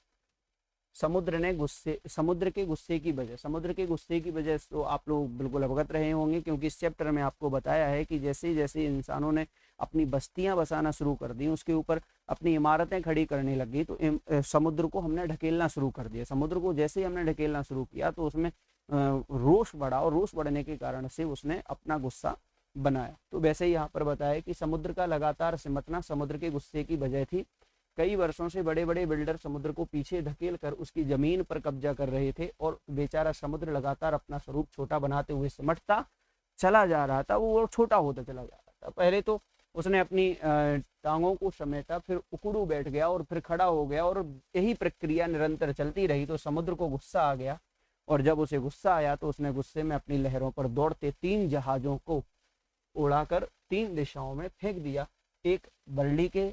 समुद्र के गुस्से की वजह। समुद्र के गुस्से की वजह तो आप लोग बिल्कुल अवगत रहे होंगे, क्योंकि इस चैप्टर में आपको बताया है कि जैसे जैसे इंसानों ने अपनी बस्तियां बसाना शुरू कर दी, उसके ऊपर अपनी इमारतें खड़ी करने लगी, तो समुद्र को हमने ढकेलना शुरू कर दिया। समुद्र को जैसे ही हमने ढकेलना शुरू किया तो उसमें रोष बढ़ा और रोष बढ़ने के कारण से उसने अपना गुस्सा बनाया। तो वैसे ही यहाँ पर बताया कि समुद्र का लगातार सिमटना समुद्र के गुस्से की वजह थी। कई वर्षों से बड़े बड़े बिल्डर समुद्र को पीछे धकेल कर उसकी जमीन पर कब्जा कर रहे थे और बेचारा समुद्र लगातार अपना स्वरूप छोटा बनाते हुए सिमटता चला जा रहा था, वो छोटा होता चला जा रहा था। पहले तो उसने अपनी टांगों को समेटा, फिर उकड़ू बैठ गया और फिर खड़ा हो गया, और यही प्रक्रिया निरंतर चलती रही। तो समुद्र को गुस्सा आ गया, और जब उसे गुस्सा आया तो उसने गुस्से में अपनी लहरों पर दौड़ते 3 जहाजों को उड़ाकर 3 दिशाओं में फेंक दिया। एक बर्ली के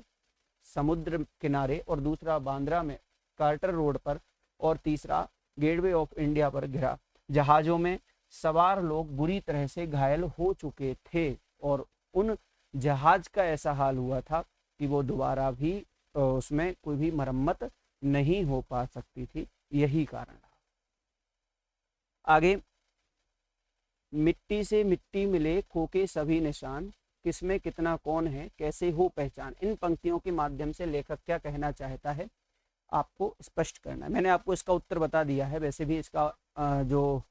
समुद्र किनारे, और दूसरा बांद्रा में कार्टर रोड पर, और तीसरा गेटवे ऑफ इंडिया पर गिरा। जहाजों में सवार लोग बुरी तरह से घायल हो चुके थे और उन जहाज का ऐसा हाल हुआ था कि वो दोबारा भी उसमें कोई भी मरम्मत नहीं हो पा सकती थी, यही कारण रहा। आगे, मिट्टी से मिट्टी मिले खो के सभी निशान, किसमें कितना कौन है कैसे हो पहचान। इन पंक्तियों के माध्यम से लेखक क्या कहना चाहता है आपको स्पष्ट करना है। मैंने आपको इसका उत्तर बता दिया है, वैसे भी इसका जो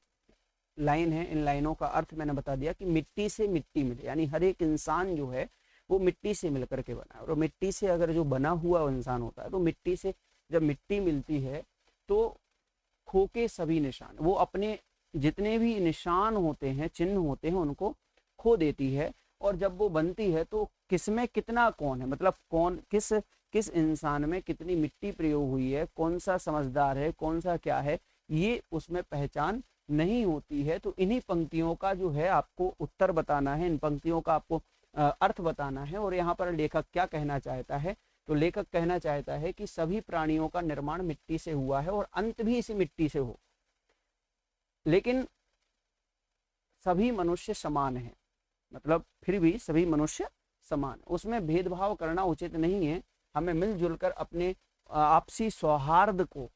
लाइन है, इन लाइनों का अर्थ मैंने बता दिया कि मिट्टी से मिट्टी मिले, यानी हर एक इंसान जो है वो मिट्टी से मिलकर के बना है। और मिट्टी से अगर जो बना हुआ इंसान होता है, तो मिट्टी से जब मिट्टी मिलती है तो खो के सभी निशान, वो अपने जितने भी निशान होते हैं, चिन्ह होते हैं, उनको खो देती है। और जब वो बनती है तो किसमें कितना कौन है, मतलब कौन किस किस इंसान में कितनी मिट्टी प्रयोग हुई है, कौन सा समझदार है, कौन सा क्या है, ये उसमें पहचान नहीं होती है। तो इन्हीं पंक्तियों का जो है आपको उत्तर बताना है, इन पंक्तियों का आपको अर्थ बताना है। और यहाँ पर लेखक क्या कहना चाहता है, तो लेखक कहना चाहता है कि सभी प्राणियों का निर्माण मिट्टी से हुआ है और अंत भी इसी मिट्टी से हो, लेकिन सभी मनुष्य समान हैं, मतलब फिर भी सभी मनुष्य समान, उसमें भेदभाव करना उचित नहीं है। हमें मिलजुल कर अपने आपसी सौहार्द को,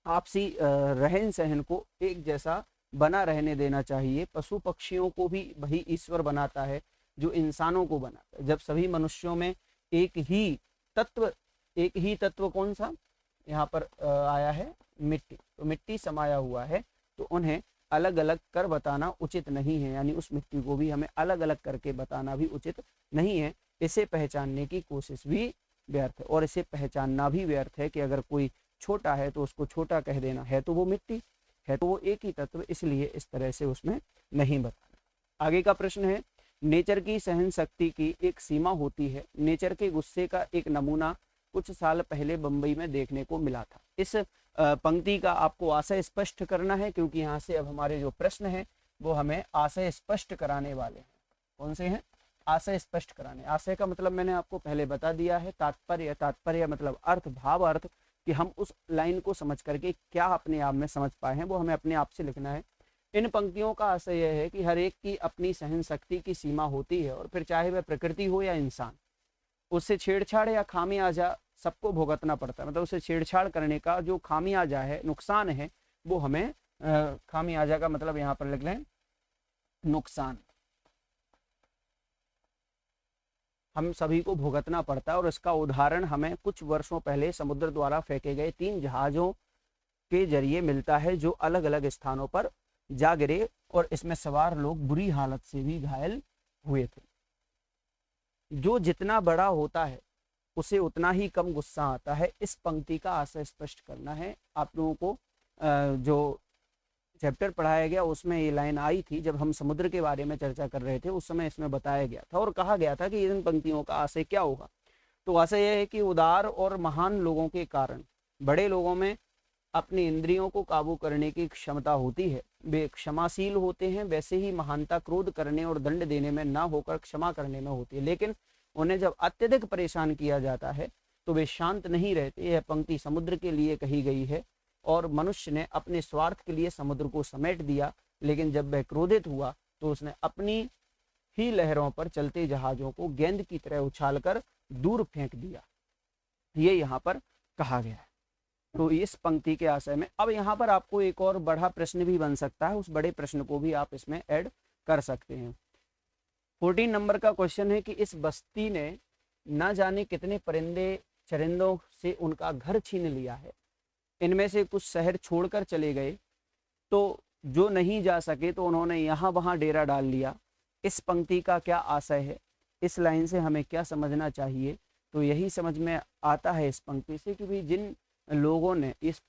आपसी रहन सहन को एक जैसा बना रहने देना चाहिए। पशु पक्षियों को भी वही ईश्वर बनाता है जो इंसानों को बनाता है। जब सभी मनुष्यों में एक ही तत्व कौन सा यहाँ पर आया है, मिट्टी, तो मिट्टी समाया हुआ है, तो उन्हें अलग अलग कर बताना उचित नहीं है, यानी उस मिट्टी को भी हमें अलग अलग करके बताना भी उचित नहीं है। इसे पहचानने की कोशिश भी व्यर्थ है, और इसे पहचानना भी व्यर्थ है कि अगर कोई छोटा है तो उसको छोटा कह देना, है तो वो मिट्टी, है तो वो एक ही तत्व, इसलिए इस तरह से उसमें नहीं बताना। आगे का प्रश्न है, नेचर की सहन शक्ति की एक सीमा होती है। नेचर के गुस्से का एक नमूना कुछ साल पहले बंबई में देखने को मिला था। इस पंक्ति का आपको आशय स्पष्ट करना है, क्योंकि यहाँ से अब हमारे जो प्रश्न है वो हमें आशय स्पष्ट कराने वाले हैं। कौन से हैं? आशय स्पष्ट कराने। आशय का मतलब मैंने आपको पहले बता दिया है, तात्पर्य, तात्पर्य मतलब अर्थ, भाव अर्थ, कि हम उस लाइन को समझ करके क्या अपने आप में समझ पाए हैं वो हमें अपने आप से लिखना है। इन पंक्तियों का आशय यह है कि हर एक की अपनी सहन शक्ति की सीमा होती है, और फिर चाहे वह प्रकृति हो या इंसान, उससे छेड़छाड़ या खामियाजा सबको भुगतना पड़ता है। मतलब उससे छेड़छाड़ करने का जो खामियाजा है, नुकसान है, वो हमें खामियाजा का मतलब यहाँ पर लिख लें नुकसान, हम सभी को भुगतना पड़ता है। और इसका उदाहरण हमें कुछ वर्षों पहले समुद्र द्वारा फेंके गए 3 जहाज़ों के जरिए मिलता है, जो अलग अलग स्थानों पर जा गिरे और इसमें सवार लोग बुरी हालत से भी घायल हुए थे। जो जितना बड़ा होता है उसे उतना ही कम गुस्सा आता है। इस पंक्ति का आशय स्पष्ट करना है। आप लोगों को जो चैप्टर पढ़ाया गया उसमें ये लाइन आई थी, जब हम समुद्र के बारे में चर्चा कर रहे थे उस समय इसमें बताया गया था और कहा गया था कि इन पंक्तियों का आशय क्या होगा। तो आशय यह है कि उदार और महान लोगों के कारण बड़े लोगों में अपनी इंद्रियों को काबू करने की क्षमता होती है, वे क्षमाशील होते हैं। वैसे ही महानता क्रोध करने और दंड देने में ना होकर क्षमा करने में होती है, लेकिन उन्हें जब अत्यधिक परेशान किया जाता है तो वे शांत नहीं रहते। यह पंक्ति समुद्र के लिए कही गई है और मनुष्य ने अपने स्वार्थ के लिए समुद्र को समेट दिया, लेकिन जब वह क्रोधित हुआ तो उसने अपनी ही लहरों पर चलते जहाजों को गेंद की तरह उछालकर दूर फेंक दिया। ये यहाँ पर कहा गया है। तो इस पंक्ति के आशय में अब यहाँ पर आपको एक और बड़ा प्रश्न भी बन सकता है, उस बड़े प्रश्न को भी आप इसमें ऐड कर सकते हैं। 14 नंबर का क्वेश्चन है कि इस बस्ती ने न जाने कितने परिंदे चरिंदों से उनका घर छीन लिया है। इनमें से कुछ शहर छोड़कर चले गए, तो जो नहीं जा सके तो उन्होंने यहाँ वहाँ डेरा डाल लिया। इस पंक्ति का क्या आशय है, इस लाइन से हमें क्या समझना चाहिए? तो यही समझ में आता है इस पंक्ति से कि भाई जिन लोगों ने इस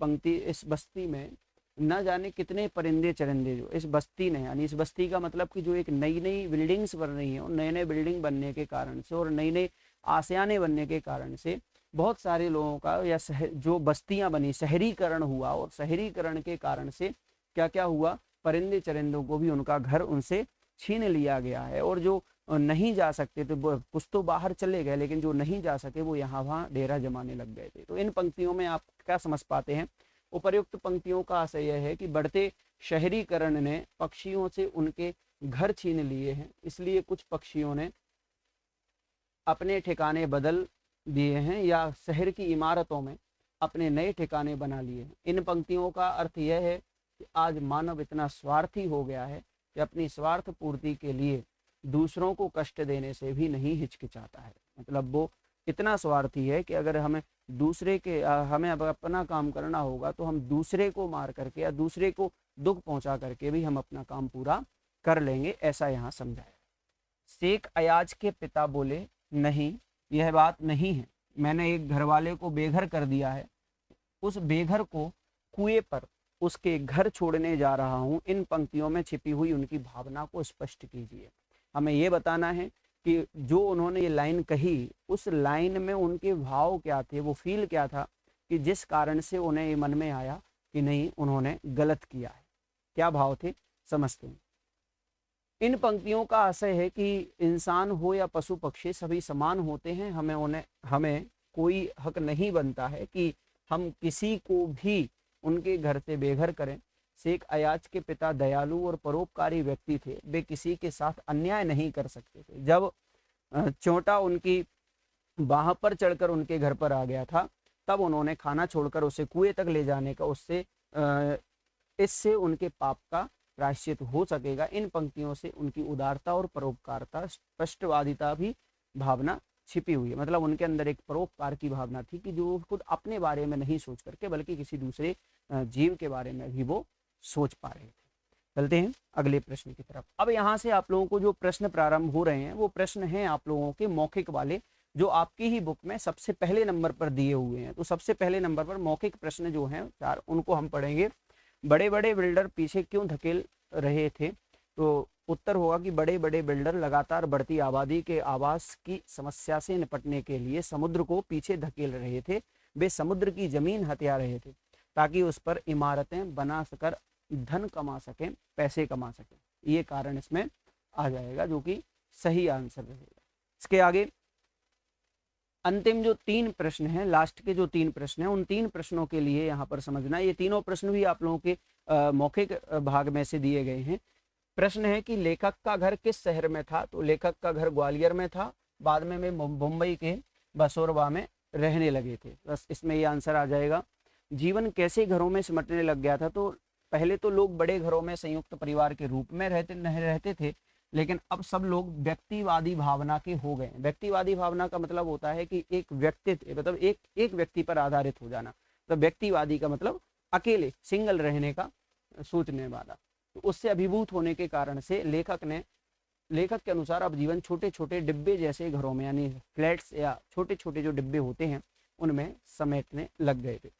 बस्ती में न जाने कितने परिंदे चरिंदे, जो इस बस्ती ने, यानी इस बस्ती का मतलब कि जो एक नई नई बिल्डिंग्स बन रही हैं और नए नए बिल्डिंग बनने के कारण से और नई नई आशियाने बनने के कारण से बहुत सारे लोगों का या जो बस्तियां बनी, शहरीकरण हुआ, और शहरीकरण के कारण से क्या क्या हुआ, परिंदे चरिंदों को भी उनका घर उनसे छीन लिया गया है। और जो नहीं जा सकते थे कुछ तो बाहर चले गए, लेकिन जो नहीं जा सके वो यहाँ वहाँ डेरा जमाने लग गए थे। तो इन पंक्तियों में आप क्या समझ पाते हैं? उपर्युक्त पंक्तियों का आशय यह है कि बढ़ते शहरीकरण ने पक्षियों से उनके घर छीन लिए हैं, इसलिए कुछ पक्षियों ने अपने ठिकाने बदल दिए हैं या शहर की इमारतों में अपने नए ठिकाने बना लिए हैं। इन पंक्तियों का अर्थ यह है कि आज मानव इतना स्वार्थी हो गया है कि अपनी स्वार्थ पूर्ति के लिए दूसरों को कष्ट देने से भी नहीं हिचकिचाता है। मतलब वो इतना स्वार्थी है कि अगर हमें दूसरे के हमें अब अपना काम करना होगा तो हम दूसरे को मार करके या दूसरे को दुख पहुंचा करके भी हम अपना काम पूरा कर लेंगे, ऐसा यहाँ समझाया। शेख अयाज के पिता बोले, नहीं, यह बात नहीं है। मैंने एक घरवाले को बेघर कर दिया है, उस बेघर को कुएं पर उसके घर छोड़ने जा रहा हूँ। इन पंक्तियों में छिपी हुई उनकी भावना को स्पष्ट कीजिए। हमें ये बताना है कि जो उन्होंने ये लाइन कही, उस लाइन में उनके भाव क्या थे, वो फील क्या था कि जिस कारण से उन्हें ये मन में आया कि नहीं, उन्होंने गलत किया है। क्या भाव थे, समझते हैं। इन पंक्तियों का आशय है कि इंसान हो या पशु पक्षी सभी समान होते हैं। हमें कोई हक नहीं बनता है कि हम किसी को भी उनके घर से बेघर करें। शेख अयाज के पिता दयालु और परोपकारी व्यक्ति थे। वे किसी के साथ अन्याय नहीं कर सकते थे। जब चोंटा उनकी बाह पर चढ़कर उनके घर पर आ गया था, तब उन्होंने खाना छोड़कर उसे कुएं तक ले जाने का इससे उनके पाप का प्रायश्चित हो सकेगा। इन पंक्तियों से उनकी उदारता और परोपकारता, स्पष्टवादिता भी भावना छिपी हुई है। मतलब उनके अंदर एक परोपकार की भावना थी कि जो खुद अपने बारे में नहीं सोच करके बल्कि किसी दूसरे जीव के बारे में भी वो सोच पा रहे थे। चलते हैं अगले प्रश्न की तरफ। अब यहाँ से आप लोगों को जो प्रश्न प्रारंभ हो रहे हैं वो प्रश्न हैं आप लोगों के मौखिक वाले, जो आपकी ही बुक में सबसे पहले नंबर पर दिए हुए हैं। तो सबसे पहले नंबर पर मौखिक प्रश्न जो हैं 4, उनको हम पढ़ेंगे। बड़े बड़े बिल्डर पीछे क्यों धकेल रहे थे? तो उत्तर होगा कि बड़े बड़े बिल्डर लगातार बढ़ती आबादी के आवास की समस्या से निपटने के लिए समुद्र को पीछे धकेल रहे थे। वे समुद्र की जमीन हथिया रहे थे ताकि उस पर इमारतें बना सकर धन कमा सकें, पैसे कमा सकें। ये कारण इसमें आ जाएगा, जो कि सही आंसर रहेगा। इसके आगे अंतिम जो 3 प्रश्न हैं, लास्ट के जो 3 प्रश्न हैं, उन 3 प्रश्नों के लिए यहाँ पर समझना, ये तीनों प्रश्न भी आप लोगों के मौखिक भाग में से दिए गए हैं। प्रश्न है कि लेखक का घर किस शहर में था? तो लेखक का घर ग्वालियर में था, बाद में मुंबई के बसोरवा में रहने लगे थे। बस इसमें ये आंसर आ जाएगा। जीवन कैसे घरों में सिमटने लग गया था? तो पहले तो लोग बड़े घरों में संयुक्त परिवार के रूप में रहते थे, लेकिन अब सब लोग व्यक्तिवादी भावना के हो गए। व्यक्तिवादी भावना का मतलब होता है कि एक व्यक्तित्व, मतलब एक व्यक्ति पर आधारित हो जाना। तो व्यक्तिवादी का मतलब अकेले, सिंगल रहने का सोचने वाला। तो उससे अभिभूत होने के कारण से लेखक के अनुसार अब जीवन छोटे छोटे डिब्बे जैसे घरों में, यानी फ्लैट्स या छोटे छोटे जो डिब्बे होते हैं उनमें समेटने लग गए थे।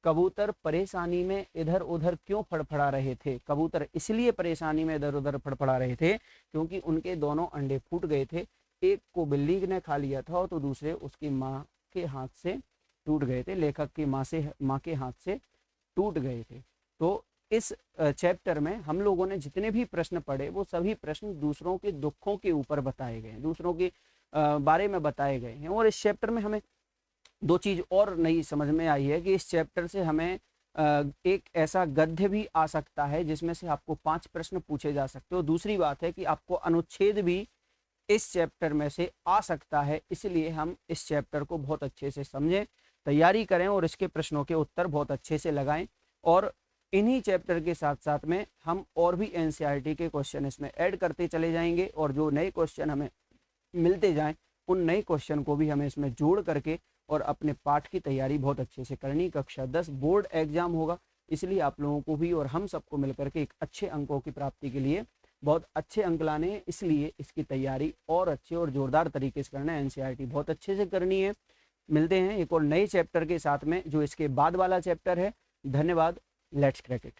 कबूतर परेशानी में इधर उधर क्यों फड़फड़ा रहे थे? कबूतर इसलिए परेशानी में इधर उधर फड़फड़ा रहे थे क्योंकि उनके दोनों अंडे फूट गए थे। एक को बिल्ली ने खा लिया था तो दूसरे उसकी माँ के हाथ से टूट गए थे। लेखक की माँ के हाथ से टूट गए थे। तो इस चैप्टर में हम लोगों ने जितने भी प्रश्न पढ़े वो सभी प्रश्न दूसरों के दुखों के ऊपर बताए गए हैं, दूसरों के बारे में बताए गए हैं। और इस चैप्टर में हमें 2 चीज़ और नई समझ में आई है कि इस चैप्टर से हमें एक ऐसा गद्य भी आ सकता है जिसमें से आपको 5 प्रश्न पूछे जा सकते हो। दूसरी बात है कि आपको अनुच्छेद भी इस चैप्टर में से आ सकता है। इसलिए हम इस चैप्टर को बहुत अच्छे से समझें, तैयारी करें और इसके प्रश्नों के उत्तर बहुत अच्छे से लगाएं। और इन्हीं चैप्टर के साथ साथ में हम और भी एनसीईआरटी के क्वेश्चन इसमें ऐड करते चले जाएंगे, और जो नए क्वेश्चन हमें मिलते जाएं उन नए क्वेश्चन को भी हमें इसमें जोड़ करके और अपने पाठ की तैयारी बहुत अच्छे से करनी। कक्षा 10 बोर्ड एग्जाम होगा, इसलिए आप लोगों को भी और हम सबको मिलकर के एक अच्छे अंकों की प्राप्ति के लिए बहुत अच्छे अंक लाने हैं। इसलिए इसकी तैयारी और अच्छे और जोरदार तरीके से करना है। एनसीईआरटी बहुत अच्छे से करनी है। मिलते हैं एक और नए चैप्टर के साथ में, जो इसके बाद वाला चैप्टर है। धन्यवाद। Let's crack it.